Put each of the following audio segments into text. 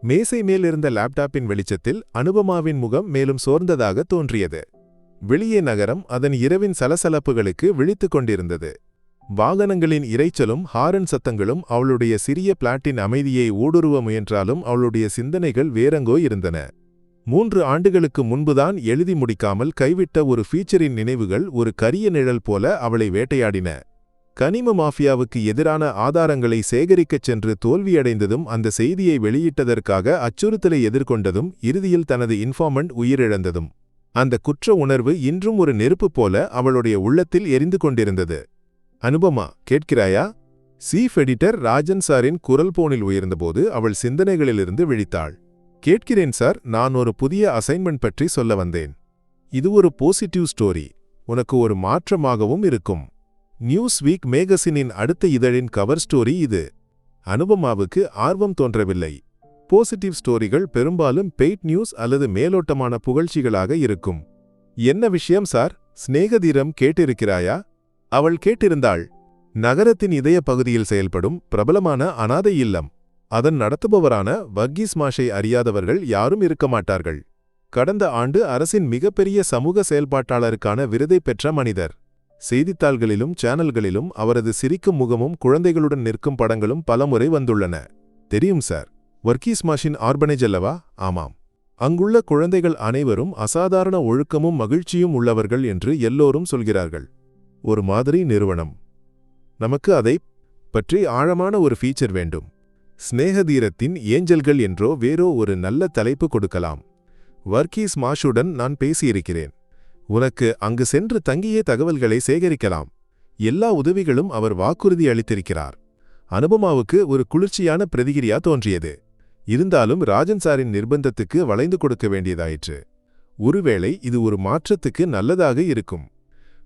மேசை மேலிருந்த லேப்டாப்பின் வெளிச்சத்தில் அனுபமாவின் முகம் மேலும் சோர்ந்ததாக தோன்றியது. வெளியே நகரம் அதன் இரவின் சலசலப்புகளுக்கு விழித்துக் கொண்டிருந்தது. வாகனங்களின் இரைச்சலும் ஹாரன் சத்தங்களும் அவளுடைய சிறிய பிளாட்டின் அமைதியை ஊடுருவ முயன்றாலும் அவளுடைய சிந்தனைகள் வேறெங்கோ இருந்தன. 3 ஆண்டுகளுக்கு முன்புதான் எழுதி முடிக்காமல் கைவிட்ட ஒரு ஃபீச்சரின் நினைவுகள் ஒரு கரிய நிழல் போல அவளை வேட்டையாடின. கனிம மாஃபியாவுக்கு எதிரான ஆதாரங்களை சேகரிக்கச் சென்று தோல்வியடைந்ததும், அந்த செய்தியை வெளியிட்டதற்காக அச்சுறுத்தலை எதிர்கொண்டதும், இறுதியில் தனது இன்ஃபார்மண்ட் உயிரிழந்ததும், அந்த குற்ற உணர்வு இன்றும் ஒரு நெருப்பு போல அவளுடைய உள்ளத்தில் எரிந்து கொண்டிருந்தது. அனுபமா, கேட்கிறாயா? சீஃப் எடிட்டர் ராஜன் சாரின் குரல் போனில் உயர்ந்தபோது அவள் சிந்தனைகளிலிருந்து விழித்தாள். கேட்கிறேன் சார், நான் ஒரு புதிய அசைன்மெண்ட் பற்றி சொல்ல வந்தேன். இது ஒரு பாசிட்டிவ் ஸ்டோரி, உனக்கு ஒரு மாற்றமாகவும் இருக்கும். நியூஸ் வீக் மேகசினின் அடுத்த இதழின் கவர் ஸ்டோரி இது. அனுபமாவுக்கு ஆர்வம் தோன்றவில்லை. பாசிட்டிவ் ஸ்டோரிகள் பெரும்பாலும் பெய்ட் நியூஸ் அல்லது மேலோட்டமான புகழ்ச்சிகளாக இருக்கும். என்ன விஷயம் சார்? ஸ்நேகதீரம் கேட்டிருக்கிறாயா? அவள் கேட்டிருந்தாள். நகரத்தின் இதய பகுதியில் செயல்படும் பிரபலமான அனாதை இல்லம். அதன் நடத்துபவரான வர்கீஸ் மாஷை அறியாதவர்கள் யாரும் இருக்க மாட்டார்கள். கடந்த ஆண்டு அரசின் மிகப்பெரிய சமூக செயல்பாட்டாளருக்கான விருதை பெற்ற மனிதர். செய்தித்தாள்களிலும் சேனல்களிலும் அவரது சிரிக்கும் முகமும் குழந்தைகளுடன் நிற்கும் படங்களும் பலமுறை வந்துள்ளன. தெரியும் சார், வர்கீஸ் மாஷின் ஆர்பனேஜ் அல்லவா? ஆமாம். அங்குள்ள குழந்தைகள் அனைவரும் அசாதாரண ஒழுக்கமும் மகிழ்ச்சியும் உள்ளவர்கள் என்று எல்லோரும் சொல்கிறார்கள். ஒரு மாதிரி நிறுவனம். நமக்கு அதை பற்றி ஆழமான ஒரு ஃபீச்சர் வேண்டும். ஸ்நேகதீரத்தின் ஏஞ்சல்கள் என்றோ வேறோ ஒரு நல்ல தலைப்பு கொடுக்கலாம். வர்கீஸ் மாஷுடன் நான் பேசியிருக்கிறேன். உனக்கு அங்கு சென்று தங்கியே தகவல்களை சேகரிக்கலாம். எல்லா உதவிகளும் அவர் வாக்குறுதி அளித்திருக்கிறார். அனுபமாவுக்கு ஒரு குளிர்ச்சியான பிரதிகிரியா தோன்றியது. இருந்தாலும் ராஜன் சாரின் நிர்பந்தத்துக்கு வளைந்து கொடுக்க வேண்டியதாயிற்று. ஒருவேளை இது ஒரு மாற்றத்துக்கு நல்லதாக இருக்கும்.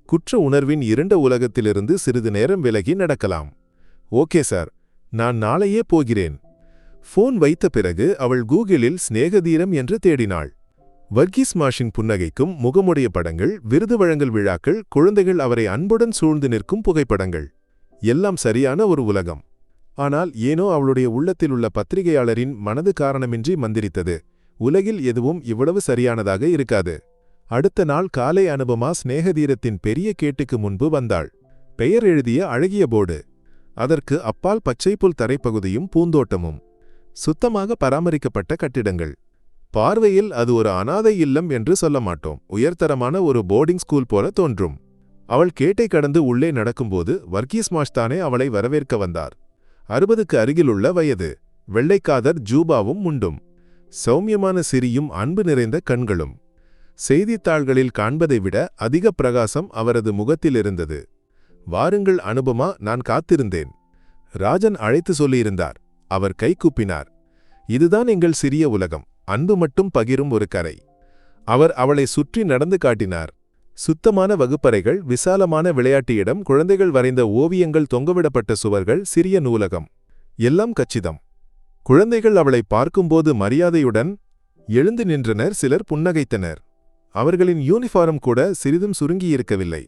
குற்ற உணர்வின் இருண்ட உலகத்திலிருந்து சிறிது நேரம் விலகி நடக்கலாம். ஓகே சார், நான் நாளையே போகிறேன். ஃபோன் வைத்த பிறகு அவள் கூகிளில் ஸ்நேகதீரம் என்று தேடினாள். வர்கீஸ் மாஷின் புன்னகைக்கும் முகமுடைய படங்கள், விருது வழங்கல் விழாக்கள், குழந்தைகள் அவரை அன்புடன் சூழ்ந்து நிற்கும் புகைப்படங்கள். எல்லாம் சரியான ஒரு உலகம். ஆனால் ஏனோ அவளுடைய உள்ளத்தில் உள்ள பத்திரிகையாளரின் மனது காரணமின்றி மந்திரித்தது. உலகில் எதுவும் இவ்வளவு சரியானதாக இருக்காது. அடுத்த நாள் காலை அனுபமா ஸ்நேகதீரத்தின் பெரிய கேட்டுக்கு முன்பு வந்தாள். பெயர் எழுதிய அழகிய போர்டு. அதற்கு அப்பால் பச்சைப்புல் தரைப்பகுதியும் பூந்தோட்டமும். சுத்தமாக பராமரிக்கப்பட்ட கட்டிடங்கள். பார்வையில் அது ஒரு அனாதை இல்லம் என்று சொல்ல மாட்டோம். உயர்தரமான ஒரு போர்டிங் ஸ்கூல் போல தோன்றும். அவள் கேட்டை கடந்து உள்ளே நடக்கும்போது வர்கீஸ் மாஷ் தானே அவளை வரவேற்க வந்தார். 60க்கு அருகிலுள்ள வயது. வெள்ளைக்காதர் ஜூபாவும் முண்டும். சௌமியமான சிரியும் அன்பு நிறைந்த கண்களும். செய்தித்தாள்களில் காண்பதை விட அதிக பிரகாசம் அவரது முகத்தில் இருந்தது. வாருங்கள் அனுபமா, நான் காத்திருந்தேன். ராஜன் அழைத்து சொல்லியிருந்தார். அவர் கை கூப்பினார். இதுதான் எங்கள் சிறிய உலகம், அன்பு மட்டும் பகிரும் ஒரு கரை. அவர் அவளை சுற்றி நடந்து காட்டினார். சுத்தமான வகுப்பறைகள், விசாலமான விளையாட்டு இடம், குழந்தைகள் வரைந்த ஓவியங்கள், தொங்கவிடப்பட்ட சுவர்கள், சிறிய நூலகம். எல்லாம் கச்சிதம். குழந்தைகள் அவளை பார்க்கும்போது மரியாதையுடன் எழுந்து நின்றனர். சிலர் புன்னகைத்தனர். அவர்களின் யூனிஃபார்ம் கூட சிறிதும் சுருங்கியிருக்கவில்லை.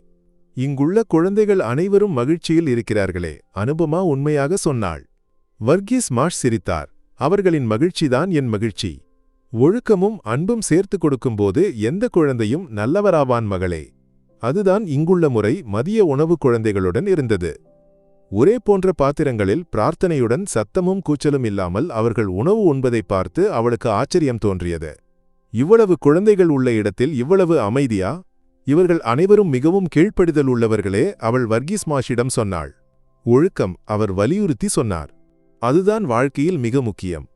இங்குள்ள குழந்தைகள் அனைவரும் மகிழ்ச்சியில் இருக்கிறார்களே, அனுபமா உண்மையாக சொன்னாள். வர்கீஸ் மாஷ் சிரித்தார். அவர்களின் மகிழ்ச்சிதான் என் மகிழ்ச்சி. ஒழுக்கமும் அன்பும் சேர்த்து கொடுக்கும்போது எந்த குழந்தையும் நல்லவராவான் மகளே. அதுதான் இங்குள்ள முறை. மதிய உணவு குழந்தைகளுடன் இருந்தது. ஒரே போன்ற பாத்திரங்களில் பிரார்த்தனையுடன் சத்தமும் கூச்சலும் இல்லாமல் அவர்கள் உணவு உண்பதை பார்த்து அவளுக்கு ஆச்சரியம் தோன்றியது. இவ்வளவு குழந்தைகள் உள்ள இடத்தில் இவ்வளவு அமைதியா? இவர்கள் அனைவரும் மிகவும் கீழ்ப்படிதல் உள்ளவர்களே, அவள் வர்கீஸ் மாஷிடம் சொன்னாள். ஒழுக்கம், அவர் வலியுறுத்தி சொன்னார். அதுதான் வாழ்க்கையில் மிக முக்கியம்.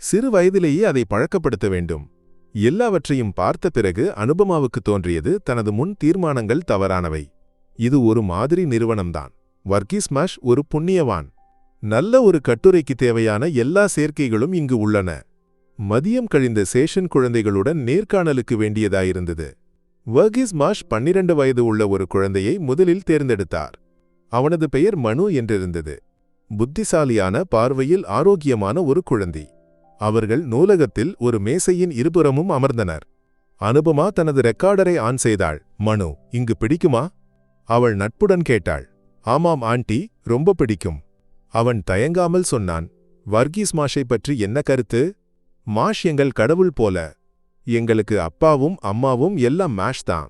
சிறு வயதிலேயே அதை பழக்கப்படுத்த வேண்டும். எல்லாவற்றையும் பார்த்த பிறகு அனுபமாவுக்கு தோன்றியது தனது முன் தீர்மானங்கள் தவறானவை. இது ஒரு மாதிரி நிறுவனம்தான். வர்கீஸ் மாஷ் ஒரு புண்ணியவான். நல்ல ஒரு கட்டுரைக்கு தேவையான எல்லா சேர்க்கைகளும் இங்கு உள்ளன. மதியம் கழிந்த சேஷன் குழந்தைகளுடன் நேர்காணலுக்கு வேண்டியதாயிருந்தது. வர்கீஸ் மாஷ் 12 வயது உள்ள ஒரு குழந்தையை முதலில் தேர்ந்தெடுத்தார். அவனது பெயர் மனு என்றிருந்தது. புத்திசாலியான, பார்வையில் ஆரோக்கியமான ஒரு குழந்தை. அவர்கள் நூலகத்தில் ஒரு மேசையின் இருபுறமும் அமர்ந்தனர். அனுபமா தனது ரெக்கார்டரை ஆன் செய்தாள். மனு, இங்கு பிடிக்குமா? அவள் நட்புடன் கேட்டாள். ஆமாம் ஆண்டி, ரொம்ப பிடிக்கும். அவன் தயங்காமல் சொன்னான். வர்கீஸ் மாஷை பற்றி என்ன கருத்து? மாஷ் எங்கள் கடவுள் போல. எங்களுக்கு அப்பாவும் அம்மாவும் எல்லாம் மாஷ் தான்.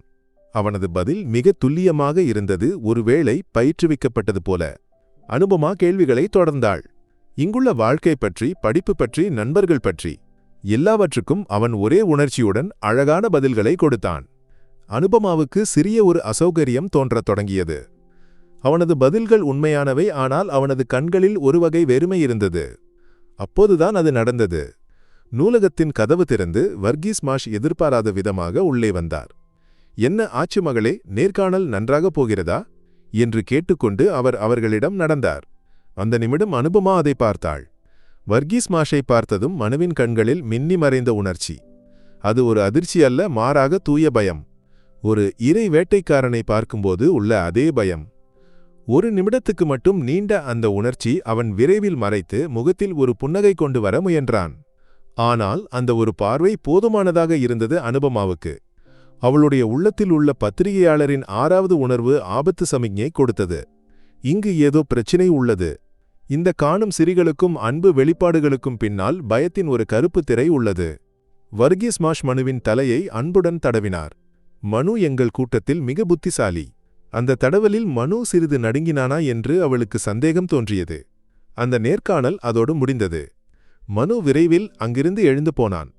அவனது பதில் மிக துல்லியமாக இருந்தது, ஒருவேளை பயிற்றுவிக்கப்பட்டது போல. அனுபமா கேள்விகளை தொடர்ந்தாள். இங்குள்ள வாழ்க்கை பற்றி, படிப்பு பற்றி, நண்பர்கள் பற்றி எல்லாவற்றுக்கும் அவன் ஒரே உணர்ச்சியுடன் அழகான பதில்களை கொடுத்தான். அனுபமாவுக்கு சிறிய ஒரு அசௌகரியம் தோன்றத் தொடங்கியது. அவனது பதில்கள் உண்மையானவை, ஆனால் அவனது கண்களில் ஒரு வகை வெறுமை இருந்தது. அப்போதுதான் அது நடந்தது. நூலகத்தின் கதவு திறந்து வர்கீஸ் மாஷ் எதிர்பாராத விதமாக உள்ளே வந்தார். என்ன ஆச்சு மகளே, நேர்காணல் நன்றாக போகிறதா என்று கேட்டுக்கொண்டு அவர் அவர்களிடம் நடந்தார். அந்த நிமிடம் அனுபமா அதை பார்த்தாள். வர்கீஸ் மாஷை பார்த்ததும் மனுவின் கண்களில் மின்னி மறைந்த உணர்ச்சி. அது ஒரு அதிர்ச்சி அல்ல, மாறாக தூய பயம். ஒரு இறை வேட்டைக்காரனை பார்க்கும்போது உள்ள அதே பயம். ஒரு நிமிடத்துக்கு மட்டும் நீண்ட அந்த உணர்ச்சி அவன் விரைவில் மறைத்து முகத்தில் ஒரு புன்னகை கொண்டு வர முயன்றான். ஆனால் அந்த ஒரு பார்வை போதுமானதாக இருந்தது அனுபமாவுக்கு. அவளுடைய உள்ளத்தில் உள்ள பத்திரிகையாளரின் 6வது உணர்வு ஆபத்து சமிக்ஞை கொடுத்தது. இங்கு ஏதோ பிரச்சினை உள்ளது. இந்த காணும் சிறிகளுக்கும் அன்பு வெளிப்பாடுகளுக்கும் பின்னால் பயத்தின் ஒரு கருப்பு திரை உள்ளது. வர்கீஸ் மாஷ் மனுவின் தலையை அன்புடன் தடவினார். மனு எங்கள் கூட்டத்தில் மிக புத்திசாலி. அந்த தடவலில் மனு சிறிது நடுங்கினானா என்று அவளுக்கு சந்தேகம் தோன்றியது. அந்த நேர்காணல் அதோடு முடிந்தது. மனு விரைவில் அங்கிருந்து எழுந்து போனான்.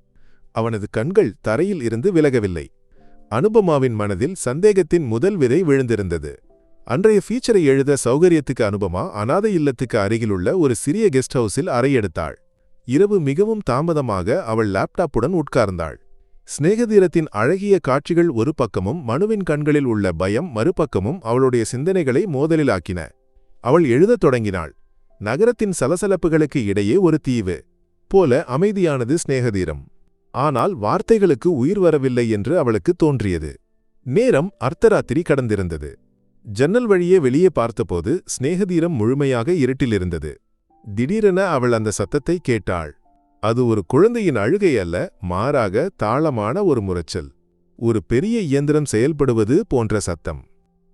அவனது கண்கள் தரையில் இருந்து விலகவில்லை. அனுபமாவின் மனதில் சந்தேகத்தின் முதல் விதை விழுந்திருந்தது. அன்றைய ஃபீச்சரை எழுத சௌகரியத்துக்கு அனுபமா அனாதை இல்லத்துக்கு அருகிலுள்ள ஒரு சிறிய கெஸ்ட் ஹவுஸில் அறை எடுத்தாள். இரவு மிகவும் தாமதமாக அவள் லேப்டாப்புடன் உட்கார்ந்தாள். சிநேகதீரத்தின் அழகிய காட்சிகள் ஒரு பக்கமும் மனுவின் கண்களில் உள்ள பயம் மறுபக்கமும் அவளுடைய சிந்தனைகளை மோதலிலாக்கின. அவள் எழுதத் தொடங்கினாள். நகரத்தின் சலசலப்புகளுக்கு இடையே ஒரு தீவு போல அமைதியானது சிநேகதீரம். ஆனால் வார்த்தைகளுக்கு உயிர் வரவில்லை என்று அவளுக்கு தோன்றியது. நேரம் அர்த்தராத்திரி கடந்திருந்தது. ஜன்னல் வழியே வெளியே பார்த்தபோது சிநேகதீரம் முழுமையாக இருட்டிலிருந்தது. திடீரென அவள் அந்த சத்தத்தை கேட்டாள். அது ஒரு குழந்தையின் அழுகை அல்ல, மாறாக தாளமான ஒரு முரச்சல். ஒரு பெரிய இயந்திரம் செயல்படுவது போன்ற சத்தம்.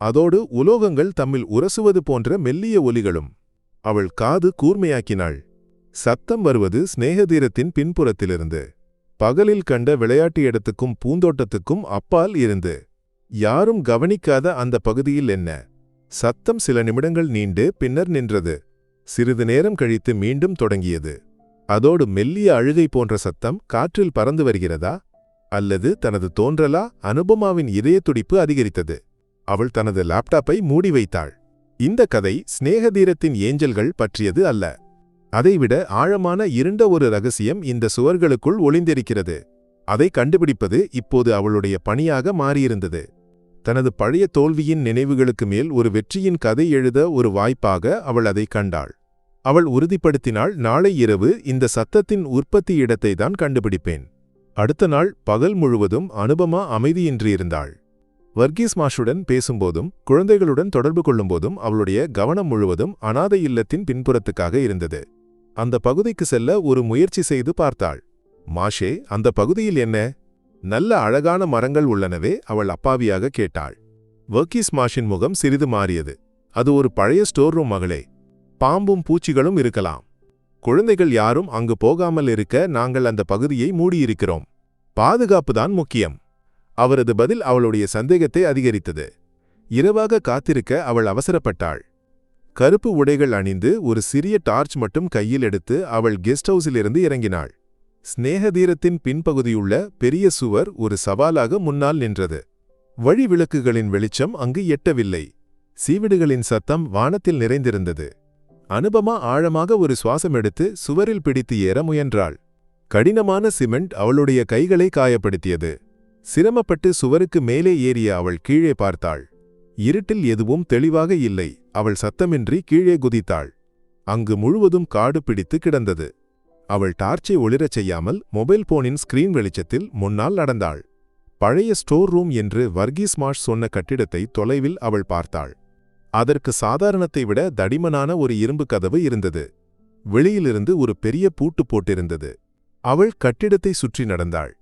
அதோடு உலோகங்கள் தம்மில் உரசுவது போன்ற மெல்லிய ஒலிகளும். அவள் காது கூர்மையாக்கினாள். சத்தம் வருவது சிநேகதீரத்தின் பின்புறத்திலிருந்து. பகலில் கண்ட விளையாட்டு இடத்துக்கும் பூந்தோட்டத்துக்கும் அப்பால் இருந்து. யாரும் கவனிக்காத அந்த பகுதியில் என்ன. சத்தம் சில நிமிடங்கள் நீண்டு பின்னர் நின்றது. சிறிது நேரம் கழித்து மீண்டும் தொடங்கியது. அதோடு மெல்லிய அழுகை போன்ற சத்தம் காற்றில் பறந்து வருகிறதா அல்லது தனது தோன்றலா? அனுபமாவின் இதய துடிப்பு அதிகரித்தது. அவள் தனது லேப்டாப்பை மூடி வைத்தாள். இந்த கதை சிநேகதீரத்தின் ஏஞ்சல்கள் பற்றியது அல்ல. அதைவிட ஆழமான இருண்ட ஒரு ரகசியம் இந்த சுவர்களுக்குள் ஒளிந்திருக்கிறது. அதை கண்டுபிடிப்பது இப்போது அவளுடைய பணியாக மாறியிருந்தது. தனது பழைய தோல்வியின் நினைவுகளுக்கு மேல் ஒரு வெற்றியின் கதை எழுத ஒரு வாய்ப்பாக அவள் அதை கண்டாள். அவள் உறுதிப்படுத்தினாள், நாளை இரவு இந்த சத்தத்தின் உற்பத்தி இடத்தை தான் கண்டுபிடிப்பேன். அடுத்த நாள் பகல் முழுவதும் அனுபமா அமைதியின்றியிருந்தாள். வர்கீஸ் மாஷுடன் பேசும்போதும் குழந்தைகளுடன் தொடர்பு கொள்ளும்போதும் அவளுடைய கவனம் முழுவதும் அனாதை இல்லத்தின் பின்புறத்துக்காக இருந்தது. அந்த பகுதிக்கு செல்ல ஒரு முயற்சி செய்து பார்த்தாள். மாஷே, அந்த பகுதியில் என்ன? நல்ல அழகான மரங்கள் உள்ளனவே, அவள் அப்பாவியாக கேட்டாள். வர்கீஸ் மாஷின் முகம் சிறிது மாறியது. அது ஒரு பழைய ஸ்டோர் ரூம் மகளே. பாம்பும் பூச்சிகளும் இருக்கலாம். குழந்தைகள் யாரும் அங்கு போகாமல் இருக்க நாங்கள் அந்த பகுதியை மூடியிருக்கிறோம். பாதுகாப்புதான் முக்கியம். அவரது பதில் அவளுடைய சந்தேகத்தை அதிகரித்தது. இரவாக காத்திருக்க அவள் அவசரப்பட்டாள். கருப்பு உடைகள் அணிந்து ஒரு சிறிய டார்ச் மட்டும் கையில் எடுத்து அவள் கெஸ்ட் ஹவுஸிலிருந்து இறங்கினாள். சிநேகதீரத்தின் பின்பகுதியுள்ள பெரிய சுவர் ஒரு சவாலாக முன்னால் நின்றது. வழி விளக்குகளின் வெளிச்சம் அங்கு எட்டவில்லை. சீவிடுகளின் சத்தம் வானத்தில் நிறைந்திருந்தது. அனுபமா ஆழமாக ஒரு சுவாசம் எடுத்து சுவரில் பிடித்து ஏற முயன்றாள். கடினமான சிமெண்ட் அவளுடைய கைகளை காயப்படுத்தியது. சிரமப்பட்டு சுவருக்கு மேலே ஏறிய அவள் கீழே பார்த்தாள். இருட்டில் எதுவும் தெளிவாக இல்லை. அவள் சத்தமின்றி கீழே குதித்தாள். அங்கு முழுவதும் காடு பிடித்து கிடந்தது. அவள் டார்ச்சை ஒளிரச் செய்யாமல் மொபைல் போனின் ஸ்கிரீன் வெளிச்சத்தில் முன்னால் நடந்தாள். பழைய ஸ்டோர் ரூம் என்று வர்கீஸ் மாஷ் சொன்ன கட்டிடத்தை தொலைவில் அவள் பார்த்தாள். அதற்கு சாதாரணத்தை விட தடிமனான ஒரு இரும்பு கதவு இருந்தது. வெளியிலிருந்து ஒரு பெரிய பூட்டு போட்டிருந்தது. அவள் கட்டிடத்தை சுற்றி நடந்தாள்.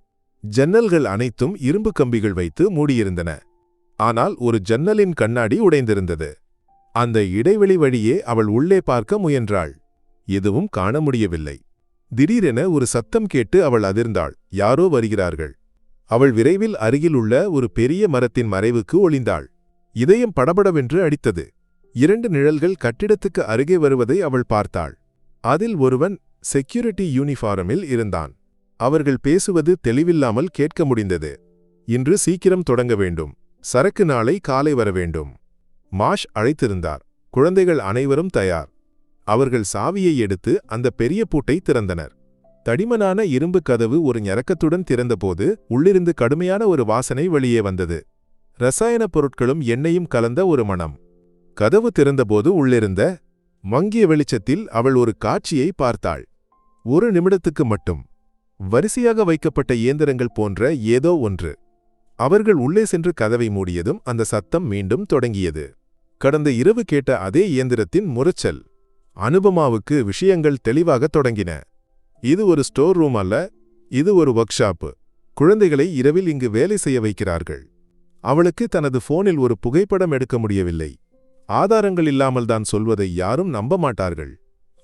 ஜன்னல்கள் அனைத்தும் இரும்பு கம்பிகள் வைத்து மூடியிருந்தன. ஆனால் ஒரு ஜன்னலின் கண்ணாடி உடைந்திருந்தது. அந்த இடைவெளி வழியே அவள் உள்ளே பார்க்க முயன்றாள். எதுவும் காண முடியவில்லை. திடீரென ஒரு சத்தம் கேட்டு அவள் அதிர்ந்தாள். யாரோ வருகிறார்கள். அவள் விரைவில் அருகிலுள்ள ஒரு பெரிய மரத்தின் மறைவுக்கு ஒளிந்தாள். இதயம் படபடவென்று அடித்தது. 2 நிழல்கள் கட்டிடத்துக்கு அருகே வருவதை அவள் பார்த்தாள். அதில் ஒருவன் செக்யூரிட்டி யூனிஃபார்மில் இருந்தான். அவர்கள் பேசுவது தெளிவில்லாமல் கேட்க முடிந்தது. இன்று சீக்கிரம் தொடங்க வேண்டும். சரக்கு நாளை காலை வர வேண்டும். மாஷ் அழைத்திருந்தார். குழந்தைகள் அனைவரும் தயார். அவர்கள் சாவியை எடுத்து அந்த பெரிய பூட்டை திறந்தனர். தடிமனான இரும்பு கதவு ஒரு ஞரக்கத்துடன் திறந்தபோது உள்ளிருந்து கடுமையான ஒரு வாசனை வெளியே வந்தது. ரசாயனப் பொருட்களும் எண்ணெயும் கலந்த ஒரு மணம். கதவு திறந்தபோது உள்ளிருந்த மங்கிய வெளிச்சத்தில் அவள் ஒரு காட்சியை பார்த்தாள். 1 நிமிடத்துக்கு மட்டும். வரிசையாக வைக்கப்பட்ட இயந்திரங்கள் போன்ற ஏதோ ஒன்று. அவர்கள் உள்ளே சென்று கதவை மூடியதும் அந்த சத்தம் மீண்டும் தொடங்கியது. கடந்த இரவு கேட்ட அதே இயந்திரத்தின் முரச்சல். அனுபமாவுக்கு விஷயங்கள் தெளிவாகத் தொடங்கின. இது ஒரு ஸ்டோர் ரூம் அல்ல, இது ஒரு ஒர்க் ஷாப்பு. குழந்தைகளை இரவில் இங்கு வேலை செய்ய வைக்கிறார்கள். அவளுக்கு தனது போனில் ஒரு புகைப்படம் எடுக்க முடியவில்லை. ஆதாரங்கள் இல்லாமல் தான் சொல்வதை யாரும் நம்ப மாட்டார்கள்.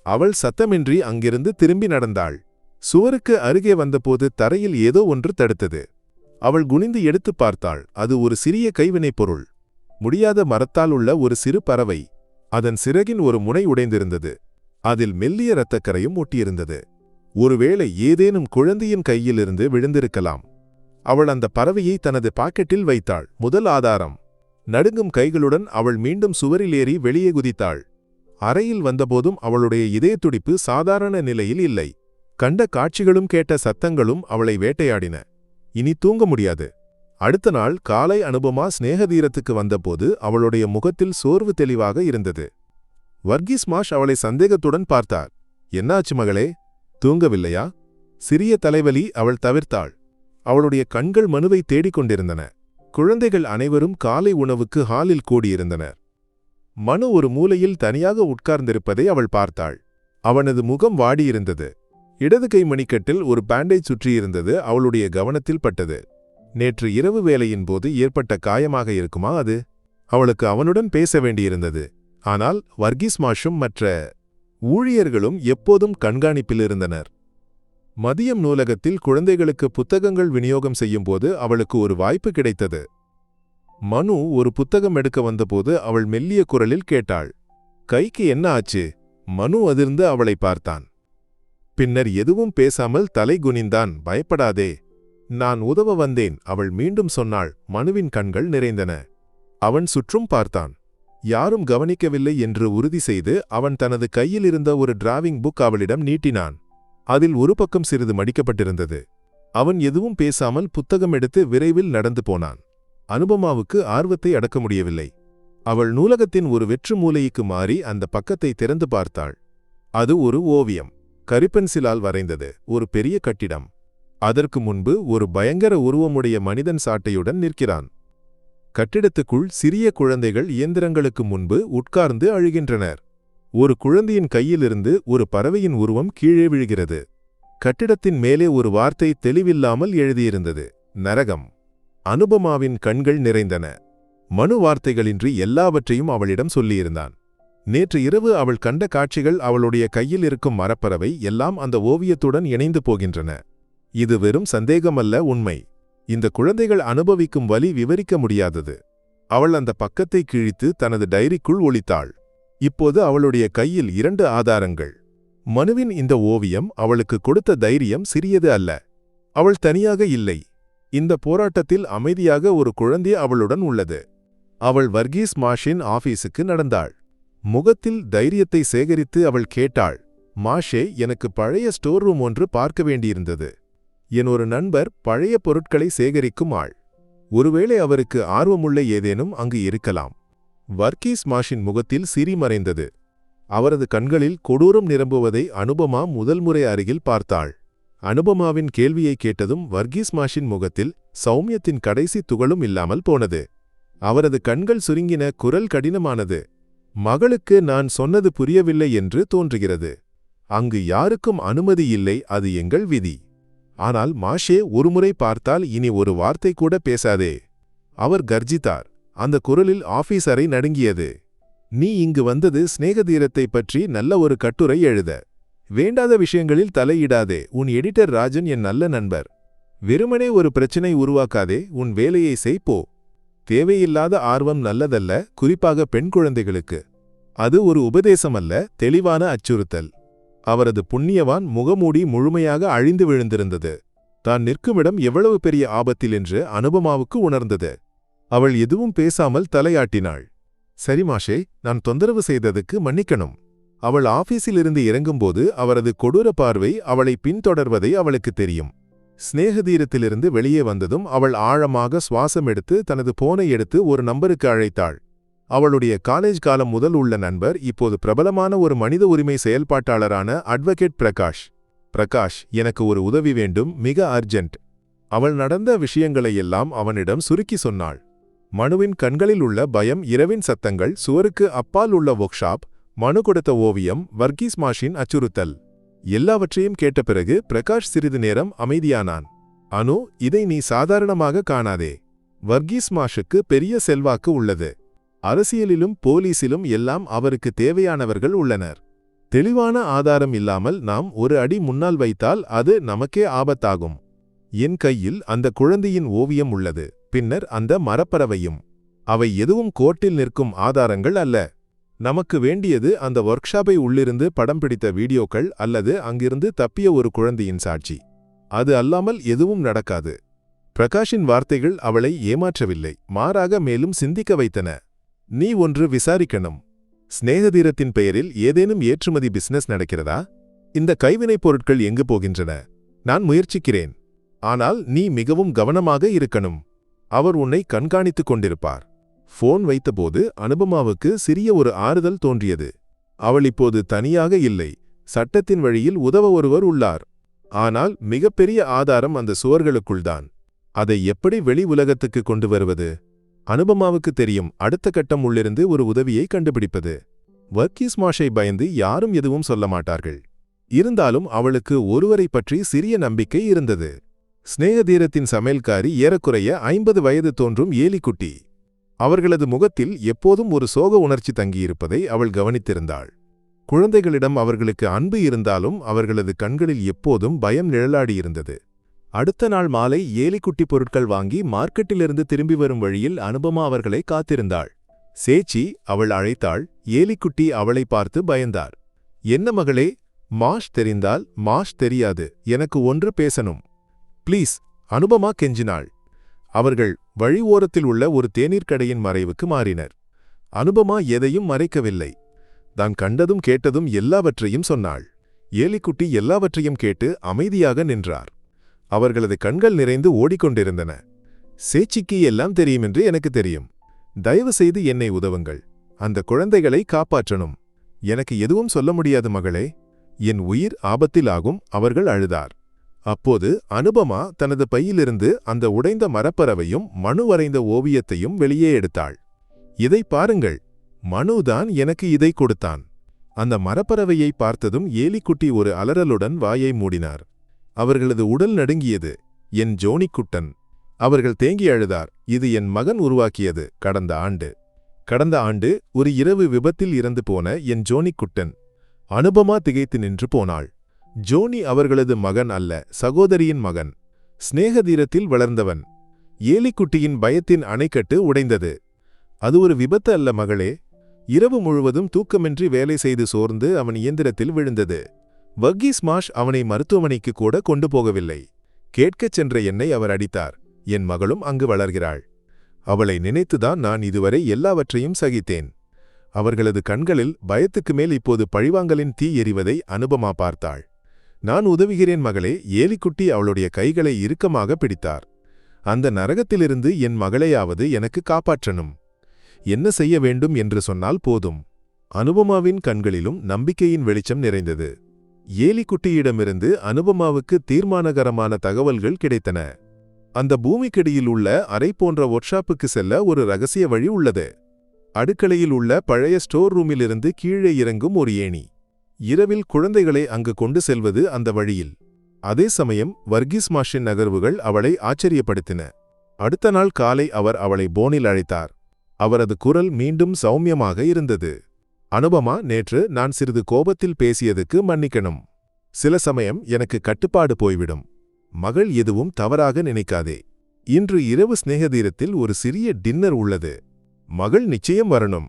அவள் சத்தமின்றி அங்கிருந்து திரும்பி நடந்தாள். சுவருக்கு அருகே வந்தபோது தரையில் ஏதோ ஒன்று தடுத்தது. அவள் குனிந்து எடுத்துப் பார்த்தாள். அது ஒரு சிறிய கைவினைப் பொருள். முடியாத மரத்தால் உள்ள ஒரு சிறு பறவை. அதன் சிறகின் ஒரு முனை உடைந்திருந்தது. அதில் மெல்லிய இரத்தக்கரையும் ஒட்டியிருந்தது. ஒருவேளை ஏதேனும் குழந்தையின் கையிலிருந்து விழுந்திருக்கலாம். அவள் அந்த பறவையை தனது பாக்கெட்டில் வைத்தாள். முதல் ஆதாரம். நடுங்கும் கைகளுடன் அவள் மீண்டும் சுவரில் ஏறி வெளியே குதித்தாள். அறையில் வந்தபோதும் அவளுடைய இதயத்துடிப்பு சாதாரண நிலையில் இல்லை. கண்ட காட்சிகளும் கேட்ட சத்தங்களும் அவளை வேட்டையாடின. இனி தூங்க முடியாது. அடுத்த நாள் காலை அனுபமா ஸ்நேகதீரத்துக்கு வந்தபோது அவளுடைய முகத்தில் சோர்வு தெளிவாக இருந்தது. வர்கீஸ் மாஷ் அவளை சந்தேகத்துடன் பார்த்தார். என்னாச்சு மகளே, தூங்கவில்லையா? சிறிய தலைவலி. அவள் தவிர்த்தாள். அவளுடைய கண்கள் மனுவை தேடிக் கொண்டிருந்தன. குழந்தைகள் அனைவரும் காலை உணவுக்கு ஹாலில் கூடியிருந்தனர். மனு ஒரு மூலையில் தனியாக உட்கார்ந்திருப்பதை அவள் பார்த்தாள். அவனது முகம் வாடியிருந்தது. இடது கை மணிக்கட்டில் ஒரு பேண்டேஜ் சுற்றியிருந்தது. அவளுடைய கவனத்தில் பட்டது. நேற்று இரவு வேலையின் போது ஏற்பட்ட காயமாக இருக்குமா அது? அவளுக்கு அவனுடன் பேச வேண்டியிருந்தது. ஆனால் வர்கீஸ் மாஷும் மற்ற ஊழியர்களும் எப்போதும் கண்காணிப்பில் இருந்தனர். மதியம் நூலகத்தில் குழந்தைகளுக்கு புத்தகங்கள் விநியோகம் செய்யும்போது அவளுக்கு ஒரு வாய்ப்பு கிடைத்தது. மனு ஒரு புத்தகம் எடுக்க வந்தபோது அவள் மெல்லிய குரலில் கேட்டாள், கைக்கு என்ன ஆச்சு? மனு அதிர்ந்து அவளை பார்த்தான். பின்னர் எதுவும் பேசாமல் தலை குனிந்தான். பயப்படாதே, நான் உதவ வந்தேன், அவள் மீண்டும் சொன்னாள். மனுவின் கண்கள் நிறைந்தன. அவன் சுற்றும் பார்த்தான். யாரும் கவனிக்கவில்லை என்று உறுதி செய்து அவன் தனது கையில் இருந்த ஒரு டிராவிங் புக் அவளிடம் நீட்டினான். அதில் ஒரு பக்கம் சிறிது மடிக்கப்பட்டிருந்தது. அவன் எதுவும் பேசாமல் புத்தகம் எடுத்து விரைவில் நடந்து போனான். அனுபமாவுக்கு ஆர்வத்தை அடக்க முடியவில்லை. அவள் நூலகத்தின் ஒரு வெற்று மூலைக்கு மாறி அந்த பக்கத்தை திறந்து பார்த்தாள். அது ஒரு ஓவியம். கரிபென்சிலால் வரைந்தது. ஒரு பெரிய கட்டிடம். அதற்கு முன்பு ஒரு பயங்கர உருவமுடைய மனிதன் சாட்டையுடன் நிற்கிறான். கட்டிடத்துக்குள் சிறிய குழந்தைகள் இயந்திரங்களுக்கு முன்பு உட்கார்ந்து அழுகின்றனர். ஒரு குழந்தையின் கையிலிருந்து ஒரு பறவையின் உருவம் கீழே விழுகிறது. கட்டிடத்தின் மேலே ஒரு வார்த்தை தெளிவில்லாமல் எழுதியிருந்தது, நரகம். அனுபமாவின் கண்கள் நிறைந்தன. மனு வார்த்தைகளின்றி எல்லாவற்றையும் அவளிடம் சொல்லியிருந்தான். நேற்று இரவு அவள் கண்ட காட்சிகள், அவளுடைய கையில் இருக்கும் மரப்பறவை எல்லாம் அந்த ஓவியத்துடன் இணைந்து போகின்றன. இது வெறும் சந்தேகமல்ல, உண்மை. இந்த குழந்தைகள் அனுபவிக்கும் வலி விவரிக்க முடியாதது. அவள் அந்த பக்கத்தை கிழித்து தனது டைரிக்குள் ஒளித்தாள். இப்போது அவளுடைய கையில் 2 ஆதாரங்கள். மனுவின் இந்த ஓவியம் அவளுக்கு கொடுத்த தைரியம் சிறியது அல்ல. அவள் தனியாக இல்லை. இந்த போராட்டத்தில் அமைதியாக ஒரு குழந்தை அவளுடன் உள்ளது. அவள் வர்கீஸ் மாஷின் ஆபீஸுக்கு நடந்தாள். முகத்தில் தைரியத்தை சேகரித்து அவள் கேட்டாள், மாஷே, எனக்கு பழைய ஸ்டோர் ரூம் ஒன்று பார்க்க வேண்டியிருந்தது. என் ஒரு நண்பர் பழைய பொருட்களை சேகரிக்கும் ஆள். ஒருவேளை அவருக்கு ஆர்வமுள்ள ஏதேனும் அங்கு இருக்கலாம். வர்கீஸ் மாஷின் முகத்தில் சிரி மறைந்தது. அவரது கண்களில் கொடூரம் நிரம்புவதை அனுபமா முதல் முறை அருகில் பார்த்தாள். அனுபமாவின் கேள்வியை கேட்டதும் வர்கீஸ் மாஷின் முகத்தில் சௌமியத்தின் கடைசி துகளும் இல்லாமல் போனது. அவரது கண்கள் சுருங்கின, குரல் கடினமானது. மகளுக்கு நான் சொன்னது புரியவில்லை என்று தோன்றுகிறது. அங்கு யாருக்கும் அனுமதி இல்லை, அது எங்கள் விதி. ஆனால் மாஷே, ஒருமுறை பார்த்தால் இனி ஒரு வார்த்தை கூட பேசாதே. அவர் கர்ஜித்தார். அந்த குரலில் ஆபீஸ் அறை நடுங்கியது. நீ இங்கு வந்தது ஸ்நேகதீரத்தை பற்றி நல்ல ஒரு கட்டுரை எழுத. வேண்டாத விஷயங்களில் தலையிடாதே. உன் எடிட்டர் ராஜன் என் நல்ல நண்பர். வெறுமனே ஒரு பிரச்சினை உருவாக்காதே, உன் வேலையை செய்ப்போ. தேவையில்லாத ஆர்வம் நல்லதல்ல, குறிப்பாக பெண் குழந்தைகளுக்கு. அது ஒரு உபதேசம் அல்ல, தெளிவான அச்சுறுத்தல். அவரது புண்ணியவான் முகமூடி முழுமையாக அழிந்து விழுந்திருந்தது. தான் நிற்குமிடம் எவ்வளவு பெரிய ஆபத்தில் என்று அனுபமாவுக்கு உணர்ந்தது. அவள் எதுவும் பேசாமல் தலையாட்டினாள். சரி மாஷே, நான் தொந்தரவு செய்ததுக்கு மன்னிக்கணும். அவள் ஆபீஸிலிருந்து இறங்கும்போது அவரது கொடூர பார்வை அவளை பின்தொடர்வதை அவளுக்கு தெரியும். ஸ்நேகதீரத்திலிருந்து வெளியே வந்ததும் அவள் ஆழமாக சுவாசம் எடுத்து தனது போனை எடுத்து ஒரு நம்பருக்கு அழைத்தாள். அவளுடைய காலேஜ் காலம் முதல் உள்ள நண்பர், இப்போது பிரபலமான ஒரு மனித உரிமை செயல்பாட்டாளரான அட்வொகேட் பிரகாஷ். பிரகாஷ், எனக்கு ஒரு உதவி வேண்டும், மிக அர்ஜென்ட். அவள் நடந்த விஷயங்களையெல்லாம் அவனிடம் சுருக்கி சொன்னாள். மனுவின் கண்களில் உள்ள பயம், இரவின் சத்தங்கள், சுவருக்கு அப்பால் உள்ள ஒர்க் ஷாப், மனு கொடுத்த ஓவியம், வர்கீஸ் மாஷின் அச்சுறுத்தல். எல்லாவற்றையும் கேட்ட பிறகு பிரகாஷ் சிறிது நேரம் அமைதியானான். அனு, இதை நீ சாதாரணமாக காணாதே. வர்கீஸ் மாஷுக்கு பெரிய செல்வாக்கு உள்ளது. அரசியலிலும் போலீசிலும் எல்லாம் அவருக்கு தேவையானவர்கள் உள்ளனர். தெளிவான ஆதாரம் இல்லாமல் நாம் ஒரு அடி முன்னால் வைத்தால் அது நமக்கே ஆபத்தாகும். என் கையில் அந்த குழந்தையின் ஓவியம் உள்ளது, பின்னர் அந்த மரப்பறவையும். அவை எதுவும் கோர்ட்டில் நிற்கும் ஆதாரங்கள் அல்ல. நமக்கு வேண்டியது அந்த ஒர்க் ஷாப்பை உள்ளிருந்து படம் பிடித்த வீடியோக்கள் அல்லது அங்கிருந்து தப்பிய ஒரு குழந்தையின் சாட்சி. அது அல்லாமல் எதுவும் நடக்காது. பிரகாஷின் வார்த்தைகள் அவளை ஏமாற்றவில்லை, மாறாக மேலும் சிந்திக்க வைத்தன. நீ ஒன்று விசாரிக்கணும். ஸ்நேகதீரத்தின் பெயரில் ஏதேனும் ஏற்றுமதி பிசினஸ் நடக்கிறதா? இந்த கைவினைப் பொருட்கள் எங்கு போகின்றன? நான் முயற்சிக்கிறேன். ஆனால் நீ மிகவும் கவனமாக இருக்கணும். அவர் உன்னை கண்காணித்துக் கொண்டிருப்பார். போன் வைத்தபோது அனுபமாவுக்கு சிறிய ஒரு ஆறுதல் தோன்றியது. அவள் இப்போது தனியாக இல்லை. சட்டத்தின் வழியில் உதவ ஒருவர் உள்ளார். ஆனால் மிகப்பெரிய ஆதாரம் அந்த சுவர்களுக்குள்தான். அதை எப்படி வெளி உலகத்துக்கு கொண்டு வருவது? அனுபமாவுக்கு தெரியும், அடுத்த கட்டம் உள்ளிருந்து ஒரு உதவியை கண்டுபிடிப்பது. வர்கீஸ் மாஷை பயந்து யாரும் எதுவும் சொல்ல மாட்டார்கள். இருந்தாலும் அவளுக்கு ஒருவரை பற்றி சிறிய நம்பிக்கை இருந்தது. ஸ்நேகதீரத்தின் சமையல்காரி, ஏறக்குறைய 50 வயது தோன்றும் ஏலிக்குட்டி. அவர்களது முகத்தில் எப்போதும் ஒரு சோக உணர்ச்சி தங்கியிருப்பதை அவள் கவனித்திருந்தாள். குழந்தைகளிடம் அவர்களுக்கு அன்பு இருந்தாலும் அவர்களது கண்களில் எப்போதும் பயம் நிழலாடியிருந்தது. அடுத்த நாள் மாலை ஏலிக்குட்டி பொருட்கள் வாங்கி மார்க்கெட்டிலிருந்து திரும்பி வரும் வழியில் அனுபமா அவர்களை காத்திருந்தாள். சேச்சி, அவள் அழைத்தாள். ஏலிக்குட்டி அவளை பார்த்து பயந்தார். என்ன மகளே? மாஷ் தெரிந்தால்? மாஷ் தெரியாது, எனக்கு ஒன்று பேசணும். ப்ளீஸ், அனுபமா கெஞ்சினாள். அவர்கள் வழி ஓரத்தில் உள்ள ஒரு தேநீர் கடையின் மறைவுக்கு மாறினர். அனுபமா எதையும் மறைக்கவில்லை. தான் கண்டதும் கேட்டதும் எல்லாவற்றையும் சொன்னாள். ஏலிக்குட்டி எல்லாவற்றையும் கேட்டு அமைதியாக நின்றார். அவர்களது கண்கள் நிறைந்து ஓடிக்கொண்டிருந்தன. சேச்சிக்கு எல்லாம் தெரியுமென்று எனக்கு தெரியும். தயவு செய்து என்னை உதவுங்கள். அந்த குழந்தைகளை காப்பாற்றணும். எனக்கு எதுவும் சொல்ல முடியாது மகளே. என் உயிர் ஆபத்தில் ஆகும். அவர்கள் அழுதார். அப்போது அனுபமா தனது பையிலிருந்து அந்த உடைந்த மரப்பறவையும் மனு வரைந்த ஓவியத்தையும் வெளியே எடுத்தாள். இதை பாருங்கள், மனுதான் எனக்கு இதை கொடுத்தான். அந்த மரப்பறவையை பார்த்ததும் ஏலிக்குட்டி ஒரு அலறலுடன் வாயை மூடினார். அவர்களது உடல் நடுங்கியது. என் ஜோனிக்குட்டன். அவர்கள் தேங்கி அழுதார். இது என் மகன் உருவாக்கியது. கடந்த ஆண்டு ஒரு இரவு விபத்தில் இறந்து போன என் ஜோனிக்குட்டன். அனுபமா திகைத்து நின்று போனாள். ஜோனி அவர்களது மகன் அல்ல, சகோதரியின் மகன். ஸ்நேகதீரத்தில் வளர்ந்தவன். ஏலிக்குட்டியின் பயத்தின் அணைக்கட்டு உடைந்தது. அது ஒரு விபத்து அல்ல மகளே. இரவு முழுவதும் தூக்கமின்றி வேலை செய்து சோர்ந்து அவன் இயந்திரத்தில் விழுந்தது. வர்கீஸ் மாஷ் அவனை மருத்துவமனைக்கு கூட கொண்டு போகவில்லை. கேட்கச் சென்ற என்னை அவர் அடித்தார். என் மகளும் அங்கு வளர்கிறாள். அவளை நினைத்துதான் நான் இதுவரை எல்லாவற்றையும் சகித்தேன். அவர்களது கண்களில் பயத்துக்கு மேல் இப்போது பழிவாங்கலின் தீ எரிவதை அனுபமா பார்த்தாள். நான் உதவுகிறேன் மகளே. ஏலிக்குட்டி அவளுடைய கைகளை இறுக்கமாக பிடித்தார். அந்த நரகத்திலிருந்து என் மகளையாவது எனக்கு காப்பாற்றணும். என்ன செய்ய வேண்டும் என்று சொன்னால் போதும். அனுபமாவின் கண்களிலும் நம்பிக்கையின் வெளிச்சம் நிறைந்தது. ஏலிக்குட்டியிடமிருந்து அனுபமாவுக்கு தீர்மானகரமான தகவல்கள் கிடைத்தன. அந்த பூமிக்கடியில் உள்ள அறை போன்ற ஒர்க்ஷாப்புக்கு செல்ல ஒரு ரகசிய வழி உள்ளது. அடுக்களையில் உள்ள பழைய ஸ்டோர் ரூமிலிருந்து கீழே இறங்கும் ஒரு ஏணி. இரவில் குழந்தைகளை அங்கு கொண்டு செல்வது அந்த வழியில். அதே சமயம் வர்கீஸ் மாஷின் நகர்வுகள் அவளை ஆச்சரியப்படுத்தின. அடுத்த நாள் காலை அவர் அவளை போனில் அழைத்தார். அவரது குரல் மீண்டும் சௌமியமாக இருந்தது. அனுபமா, நேற்று நான் சிறிது கோபத்தில் பேசியதுக்கு மன்னிக்கணும். சில சமயம் எனக்கு கட்டுப்பாடு போய்விடும். மகள் எதுவும் தவறாக நினைக்காதே. இன்று இரவு ஸ்நேகதீரத்தில் ஒரு சிறிய டின்னர் உள்ளது. மகள் நிச்சயம் வரணும்.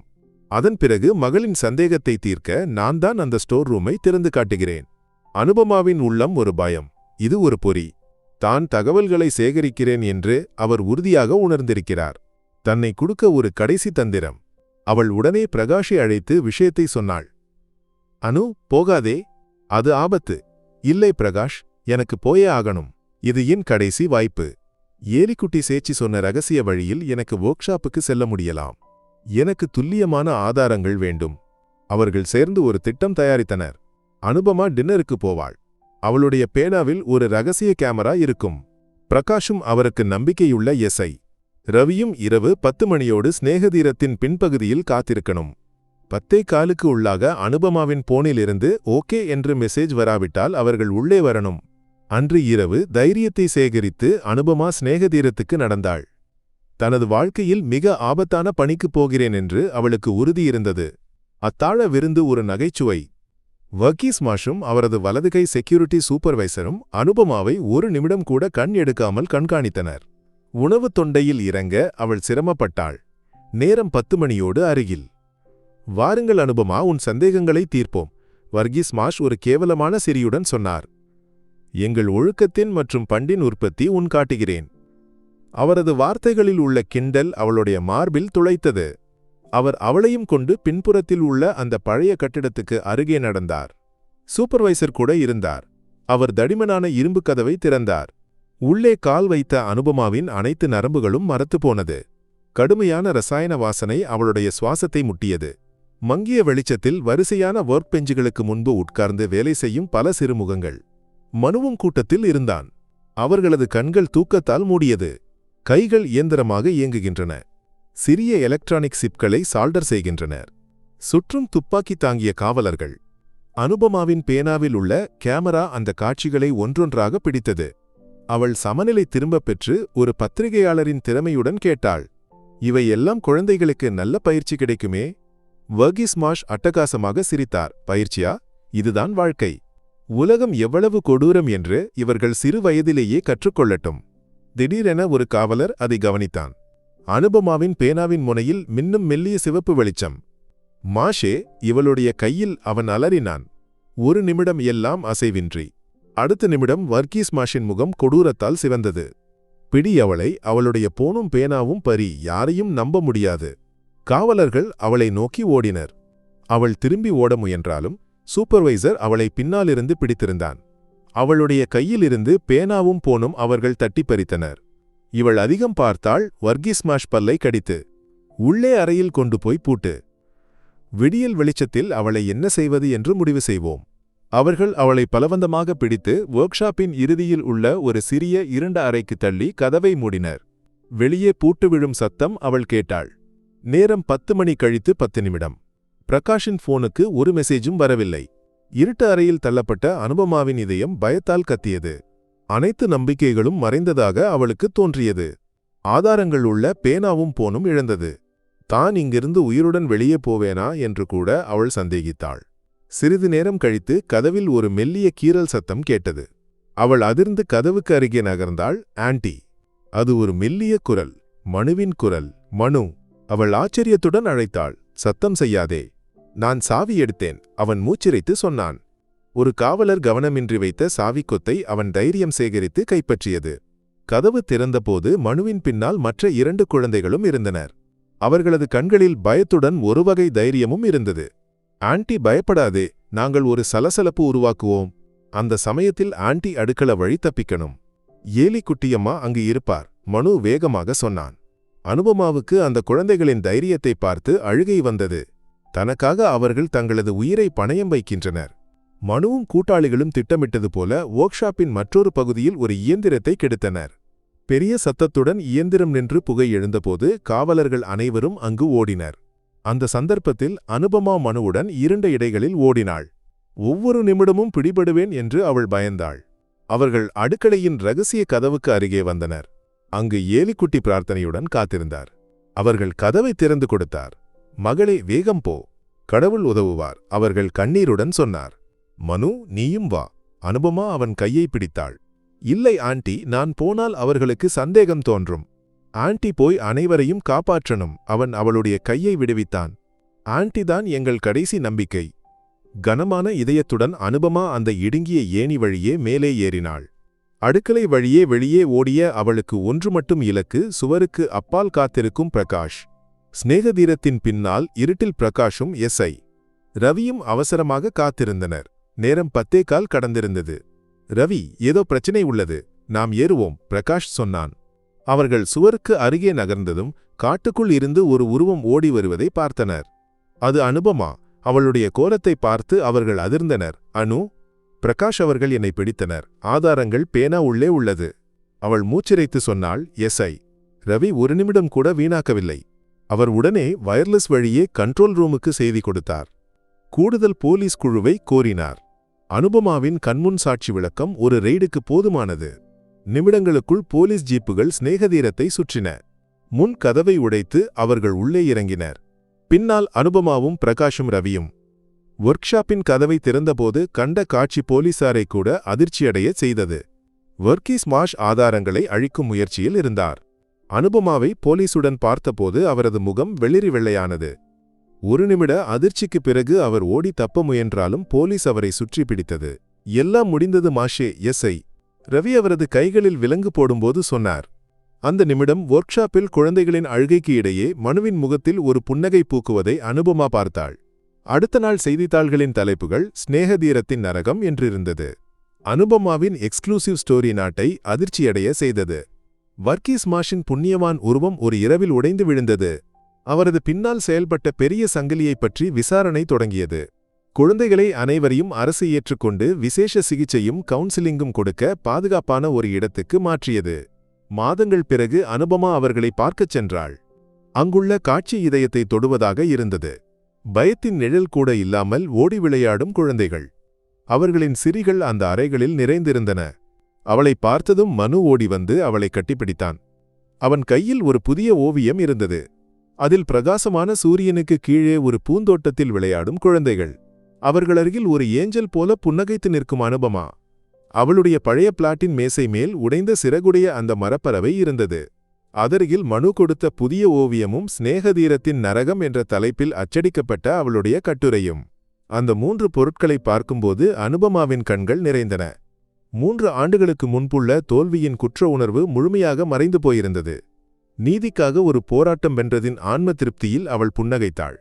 அதன் பிறகு மகளின் சந்தேகத்தை தீர்க்க நான் தான் அந்த ஸ்டோர் ரூமை திறந்து காட்டுகிறேன். அனுபமாவின் உள்ளம் ஒரு பயம். இது ஒரு பொறி. தான் தகவல்களை சேகரிக்கிறேன் என்று அவர் உறுதியாக உணர்ந்திருக்கிறார். தன்னை கொடுக்க ஒரு கடைசி தந்திரம். அவள் உடனே பிரகாஷை அழைத்து விஷயத்தை சொன்னாள். அனு, போகாதே, அது ஆபத்து. இல்லை பிரகாஷ், எனக்கு போயே ஆகணும். இது என் கடைசி வாய்ப்பு. ஏலிக்குட்டி சேச்சி சொன்ன ரகசிய வழியில் எனக்கு ஒர்க் ஷாப்புக்கு செல்ல முடியலாம். எனக்கு துல்லியமான ஆதாரங்கள் வேண்டும். அவர்கள் சேர்ந்து ஒரு திட்டம் தயாரித்தனர். அனுபமா டின்னருக்கு போவாள். அவளுடைய பேனாவில் ஒரு ரகசிய கேமரா இருக்கும். பிரகாஷும் அவருக்கு நம்பிக்கையுள்ள எஸ்ஐ. ரவியும் இரவு 10 மணியோடு ஸ்நேகதீரத்தின் பின்பகுதியில் காத்திருக்கணும். 10:15க்கு உள்ளாக அனுபமாவின் போனிலிருந்து ஓகே என்று மெசேஜ் வராவிட்டால் அவர்கள் உள்ளே வரணும். அன்று இரவு தைரியத்தை சேகரித்து அனுபமா ஸ்நேகதீரத்துக்கு நடந்தாள். தனது வாழ்க்கையில் மிக ஆபத்தான பணிக்குப் போகிறேன் என்று அவளுக்கு உறுதியிருந்தது. அத்தாழ விருந்து ஒரு நகைச்சுவை. வர்கீஸ் மாஷும் அவரது வலதுகை செக்யூரிட்டி சூப்பர்வைசரும் அனுபமாவை ஒரு நிமிடம் கூட கண் எடுக்காமல் கண்காணித்தனர். உணவு தொண்டையில் இறங்க அவள் சிரமப்பட்டாள். நேரம் 10 மணியோடு அருகில். வாருங்கள் அனுபமா, உன் சந்தேகங்களை தீர்ப்போம், வர்கீஸ் மாஷ் ஒரு கேவலமான சிரியுடன் சொன்னார். எங்கள் ஒழுக்கத்தின் மற்றும் பண்டின் உற்பத்தி உன் காட்டுகிறேன். அவரது வார்த்தைகளில் உள்ள கிண்டல் அவளுடைய மார்பில் துளைத்தது. அவர் அவளையும் கொண்டு பின்புறத்தில் உள்ள அந்த பழைய கட்டிடத்துக்கு அருகே நடந்தார். சூப்பர்வைசர் கூட இருந்தார். அவர் தடிமனான இரும்பு கதவை திறந்தார். உள்ளே கால் வைத்த அனுபமாவின் அனைத்து நரம்புகளும் மரத்துப்போனது. கடுமையான ரசாயன வாசனை அவளுடைய சுவாசத்தை முட்டியது. மங்கிய வெளிச்சத்தில் வரிசையான ஒர்க் பெஞ்சுகளுக்கு முன்பு உட்கார்ந்து வேலை செய்யும் பல சிறுமுகங்கள். மனுவும் கூட்டத்தில் இருந்தான். அவர்களது கண்கள் தூக்கத்தால் மூடியது. கைகள் இயந்திரமாக இயங்குகின்றன. சிறிய எலக்ட்ரானிக் சிப்களை சால்டர் செய்கின்றனர். சுற்றும் துப்பாக்கி தாங்கிய காவலர்கள். அனுபமாவின் பேனாவில் உள்ள கேமரா அந்த காட்சிகளை ஒன்றொன்றாக பிடித்தது. அவள் சமநிலை திரும்பப் பெற்று ஒரு பத்திரிகையாளரின் திறமையுடன் கேட்டாள், இவை எல்லாம் குழந்தைகளுக்கு நல்ல பயிற்சி கிடைக்குமே? வர்கீஸ் மாஷ் அட்டகாசமாக சிரித்தார். பயிற்சியா? இதுதான் வாழ்க்கை. உலகம் எவ்வளவு கொடூரம் என்று இவர்கள் சிறு வயதிலேயே கற்றுக்கொள்ளட்டும். திடீரென ஒரு காவலர் அதை கவனித்தான். அனுபமாவின் பேனாவின் முனையில் மின்னும் மெல்லிய சிவப்பு வெளிச்சம். மாஷே, இவளுடைய கையில் அவன் அலறினான். ஒரு நிமிடம் எல்லாம் அசைவின்றி. அடுத்த நிமிடம் வர்கீஸ் மாஷின் முகம் கொடூரத்தால் சிவந்தது. பிடி அவளை, அவளுடைய போனும் பேனாவும் பறி, யாரையும் நம்ப முடியாது. காவலர்கள் அவளை நோக்கி ஓடினர். அவள் திரும்பி ஓட முயன்றாலும் சூப்பர்வைசர் அவளை பின்னாலிருந்து பிடித்திருந்தான். அவளுடைய கையிலிருந்து பேனாவும் போனும் அவர்கள் தட்டி பறித்தனர். இவள் அதிகம் பார்த்தாள். வர்கீஸ் மாஷ் பல்லை கடித்து, உள்ளே அறையில் கொண்டு போய் பூட்டு. விடியல் வெளிச்சத்தில் அவளை என்ன செய்வது என்று முடிவு செய்வோம். அவர்கள் அவளை பலவந்தமாக பிடித்து ஒர்க் ஷாப்பின் இறுதியில் உள்ள ஒரு சிறிய இருண்ட அறைக்கு தள்ளி கதவை மூடினர். வெளியே பூட்டு விழும் சத்தம் அவள் கேட்டாள். நேரம் 10 மணி கழித்து 10 நிமிடம். பிரகாஷின் போனுக்கு ஒரு மெசேஜும் வரவில்லை. இருட்டு அறையில் தள்ளப்பட்ட அனுபமாவின் இதயம் பயத்தால் கத்தியது. அனைத்து நம்பிக்கைகளும் மறைந்ததாக அவளுக்கு தோன்றியது. ஆதாரங்கள் உள்ள பேனாவும் போனும் இழந்தது. தான் இங்கிருந்து உயிருடன் வெளியே போவேனா என்று கூட அவள் சந்தேகித்தாள். சிறிது நேரம் கழித்து கதவில் ஒரு மெல்லிய கீறல் சத்தம் கேட்டது. அவள் அதிர்ந்து கதவுக்கு அருகே நகர்ந்தாள். ஆன்டி. அது ஒரு மெல்லிய குரல். மனுவின் குரல். மனு. அவள் ஆச்சரியத்துடன் அழைத்தாள். சத்தம் செய்யாதே. நான் சாவி எடுத்தேன், அவன் மூச்சிரைத்து சொன்னான். ஒரு காவலர் கவனமின்றி வைத்த சாவிக்கொத்தை அவன் தைரியம் சேகரித்து கைப்பற்றியது. கதவு திறந்தபோது மனுவின் பின்னால் மற்ற 2 குழந்தைகளும் இருந்தனர். அவர்களது கண்களில் பயத்துடன் ஒரு வகை தைரியமும் இருந்தது. ஆன்டி, பயப்படாதே, நாங்கள் ஒரு சலசலப்பு உருவாக்குவோம். அந்த சமயத்தில் ஆன்டி அடுக்கள வழி தப்பிக்கணும். ஏலி குட்டியம்மா அங்கு இருப்பார், மனு வேகமாக சொன்னான். அனுபமாவுக்கு அந்த குழந்தைகளின் தைரியத்தை பார்த்து அழுகை வந்தது. தனக்காக அவர்கள் தங்களது உயிரை பணயம் வைக்கின்றனர். மனுவும் கூட்டாளிகளும் திட்டமிட்டது போல ஒர்க் ஷாப்பின் மற்றொரு பகுதியில் ஒரு இயந்திரத்தை கெடுத்தனர். பெரிய சத்தத்துடன் இயந்திரம் நின்று புகை எழுந்தபோது காவலர்கள் அனைவரும் அங்கு ஓடினர். அந்த சந்தர்ப்பத்தில் அனுபமா மனுவுடன் இருண்ட இடைகளில் ஓடினாள். ஒவ்வொரு நிமிடமும் பிடிபடுவேன் என்று அவள் பயந்தாள். அவர்கள் அடுக்களையின் ரகசிய கதவுக்கு அருகே வந்தனர். அங்கு ஏலிக்குட்டி பிரார்த்தனையுடன் காத்திருந்தார். அவர்கள் கதவை திறந்து கொடுத்தார். மகளே, வேகம் போ, கடவுள் உதவுவார், அவர்கள் கண்ணீருடன் சொன்னார். மனு, நீயும் வா. அனுபமா அவன் கையை பிடித்தாள். இல்லை ஆண்டி, நான் போனால் அவர்களுக்கு சந்தேகம் தோன்றும். ஆண்டி போய் அனைவரையும் காப்பாற்றணும். அவன் அவளுடைய கையை விடுவித்தான். ஆண்டிதான் எங்கள் கடைசி நம்பிக்கை. கனமான இதயத்துடன் அனுபமா அந்த இடுங்கிய ஏணி வழியே மேலே ஏறினாள். அடுக்களை வழியே வெளியே ஓடிய அவளுக்கு ஒன்று மட்டும் இலக்கு: சுவருக்கு அப்பால் காத்திருக்கும் பிரகாஷ். ஸ்நேகதீரத்தின் பின்னால் இருட்டில் பிரகாஷும் எஸ்ஐ ரவியும் அவசரமாக காத்திருந்தனர். நேரம் 10:15 கடந்திருந்தது. ரவி, ஏதோ பிரச்சனை உள்ளது, நாம் ஏறுவோம், பிரகாஷ் சொன்னான். அவர்கள் சுவருக்கு அருகே நகர்ந்ததும் காட்டுக்குள் இருந்து ஒரு உருவம் ஓடி வருவதை பார்த்தனர். அது அனுபமா. அவளுடைய கோலத்தை பார்த்து அவர்கள் அதிர்ந்தனர். அனு, பிரகாஷ், அவர்கள் என்னை பிடித்தனர். ஆதாரங்கள் பேனா உள்ளே உள்ளது. அவள் மூச்சிரைத்து சொன்னாள். எஸ்ஐ ரவி ஒரு நிமிடம் கூட வீணாக்கவில்லை. அவர் உடனே வயர்லெஸ் வழியே கண்ட்ரோல் ரூமுக்கு செய்தி கொடுத்தார். கூடுதல் போலீஸ் குழுவை கோரினார். அனுபமாவின் கண்முன் சாட்சி விளக்கம் ஒரு ரெய்டுக்கு போதுமானது. நிமிடங்களுக்குள் போலீஸ் ஜீப்புகள் ஸ்நேகதீரத்தை சுற்றின. முன் கதவை உடைத்து அவர்கள் உள்ளே இறங்கினர். பின்னால் அனுபமாவும் பிரகாஷும் ரவியும். ஒர்க்ஷாப்பின் கதவை திறந்தபோது கண்ட காட்சி போலீசாரை கூட அதிர்ச்சியடைய செய்தது. வர்கீஸ் மாஷ் ஆதாரங்களை அழிக்கும் முயற்சியில் இருந்தார். அனுபமாவை போலீசுடன் பார்த்தபோது அவரது முகம் வெளிரி வெள்ளையானது. ஒரு நிமிட அதிர்ச்சிக்குப் பிறகு அவர் ஓடி தப்ப முயன்றாலும் போலீஸ் அவரை சுற்றி பிடித்தது. எல்லாம் முடிந்தது மாஷே, எஸ்ஐ ரவி அவரது கைகளில் விலங்கு போடும்போது சொன்னார். அந்த நிமிடம் ஒர்க்ஷாப்பில் குழந்தைகளின் அழுகைக்கு இடையே மனுவின் முகத்தில் ஒரு புன்னகை பூக்குவதை அனுபமா பார்த்தாள். அடுத்த நாள் செய்தித்தாள்களின் தலைப்புகள் ஸ்நேகதீரத்தின் நரகம் என்றிருந்தது. அனுபமாவின் எக்ஸ்க்ளூசிவ் ஸ்டோரி நாட்டை அதிர்ச்சியடைய செய்தது. வர்கீஸ் மாஷின் புண்ணியவான் உருவம் ஒரு இரவில் உடைந்து விழுந்தது. அவரது பின்னால் செயல்பட்ட பெரிய சங்கிலியைப் பற்றி விசாரணை தொடங்கியது. குழந்தைகளை அனைவரையும் அரசு ஏற்றுக்கொண்டு விசேஷ சிகிச்சையும் கவுன்சிலிங்கும் கொடுக்க பாதுகாப்பான ஒரு இடத்துக்கு மாற்றியது. மாதங்கள் பிறகு அனுபமா அவர்களை பார்க்கச் சென்றாள். அங்குள்ள காட்சி இதயத்தை தொடுவதாக இருந்தது. பயத்தின் நிழல் கூட இல்லாமல் ஓடி விளையாடும் குழந்தைகள். அவர்களின் சிரிகள் அந்த அறைகளில் நிறைந்திருந்தன. அவளை பார்த்ததும் மனு ஓடி வந்து அவளை கட்டிப்பிடித்தான். அவன் கையில் ஒரு புதிய ஓவியம் இருந்தது. அதில் பிரகாசமான சூரியனுக்கு கீழே ஒரு பூந்தோட்டத்தில் விளையாடும் குழந்தைகள். அவர்களருகில் ஒரு ஏஞ்சல் போல புன்னகைத்து நிற்கும் அனுபமா. அவளுடைய பழைய பிளாட்டின் மேசை மேல் உடைந்த சிறகுடைய அந்த மரப்பறவை இருந்தது. அதருகில் மனு கொடுத்த புதிய ஓவியமும் ஸ்நேகதீரத்தின் நரகம் என்ற தலைப்பில் அச்சடிக்கப்பட்ட அவளுடைய கட்டுரையும். அந்த 3 பொருட்களை பார்க்கும்போது அனுபமாவின் கண்கள் நிறைந்தன. 3 ஆண்டுகளுக்கு முன்புள்ள தோல்வியின் குற்ற உணர்வு முழுமையாக மறைந்து போயிருந்தது. நீதிக்காக ஒரு போராட்டம் வென்றதின் ஆன்ம திருப்தியில் அவள் புன்னகைத்தாள்.